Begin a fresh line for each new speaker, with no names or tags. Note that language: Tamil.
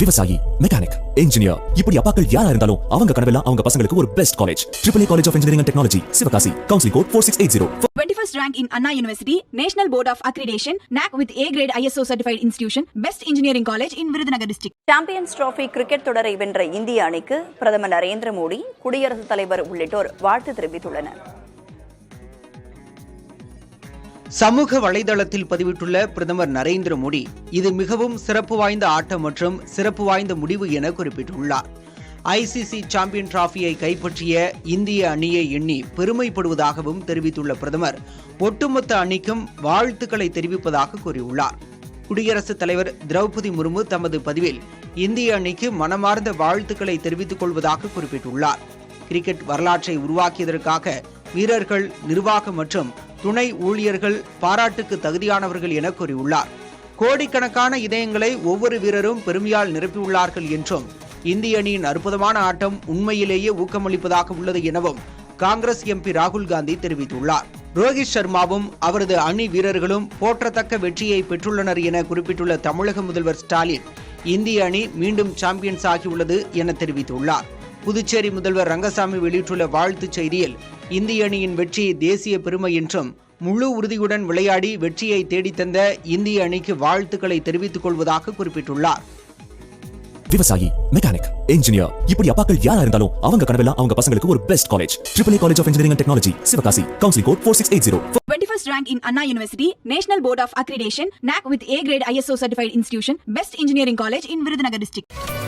விவசாயி, மெக்கானிக், இன்ஜினியர், இப்படி அப்பாக்கள் யாரா இருந்தாலும் அவங்க கனவெல்லாம் அவங்க பசங்களுக்கு ஒரு best college. AAA College of Engineering and Technology, Sivakasi. Counseling code 4680.
21st rank in Anna University, National Board of Accreditation, NAC with A grade ISO certified institution, Best Engineering College in Virudhunagar district.
Champions trophy cricket தொடரை வென்ற இந்திய அணிக்கு பிரதமர் நரேந்திர மோடி, குடியரசுத் தலைவர் உள்ளிட்டோர் வாழ்த்து தெரிவித்துள்ளனர்.
சமூக வலைதளத்தில் பதிவிட்டுள்ள பிரதமர் நரேந்திர மோடி, இது மிகவும் சிறப்பு வாய்ந்த ஆட்டம் மற்றும் சிறப்பு வாய்ந்த முடிவு என குறிப்பிட்டுள்ளார். ஐசிசி சாம்பியன் டிராபியை கைப்பற்றிய இந்திய அணியை எண்ணி பெருமைப்படுவதாகவும் தெரிவித்துள்ள பிரதமர், ஒட்டுமொத்த அணிக்கும் வாழ்த்துக்களை தெரிவிப்பதாக கூறியுள்ளார். குடியரசுத் தலைவர் திரௌபதி முர்மு தமது பதிவில் இந்திய அணிக்கு மனமார்ந்த வாழ்த்துக்களை தெரிவித்துக் கொள்வதாக குறிப்பிட்டுள்ளார். கிரிக்கெட் வரலாற்றை உருவாக்கியதற்காக வீரர்கள், நிர்வாகம் மற்றும் துணை ஊழியர்கள் பாராட்டுக்கு தகுதியானவர்கள் என கூறியுள்ளார். கோடிக்கணக்கான இதயங்களை ஒவ்வொரு வீரரும் பெருமையால் நிரப்பியுள்ளார்கள் என்றும், இந்திய அணியின் அற்புதமான ஆட்டம் உண்மையிலேயே ஊக்கமளிப்பதாக உள்ளது எனவும் காங்கிரஸ் எம்பி ராகுல் காந்தி தெரிவித்துள்ளார். ரோஹித் சர்மாவும் அவரது அணி வீரர்களும் போற்றத்தக்க வெற்றியை பெற்றுள்ளனர் என குறிப்பிட்டுள்ள தமிழக முதல்வர் ஸ்டாலின், இந்திய அணி மீண்டும் சாம்பியன்ஸ் ஆகியுள்ளது என தெரிவித்துள்ளார். புதுச்சேரி முதல்வர் ரங்கசாமி வெளியிட்டுள்ள வாழ்த்துச் செய்தியில், இந்திய அணியின் வெற்றி தேசிய பெருமை என்றும், முழு உறுதியுடன் விளையாடி வெற்றியை தேடித்தந்த இந்திய அணிக்கு வாழ்த்துக்களை தெரிவித்துக் கொள்வதாக குறிப்பிட்டுள்ளார்.
விவசாயி, மெக்கானிக், இன்ஜினியர், இப்படி அப்பாக்கள் யாரா இருந்தாலும் அவங்க கனவெல்லாம் அவங்க பசங்களுக்கு ஒரு best college. AAA College of Engineering and Technology, Sivakasi. Counseling code 4680.
21st rank in Anna University, National Board of Accreditation, NAC with A grade ISO certified institution, Best Engineering College in Virudhunagar district.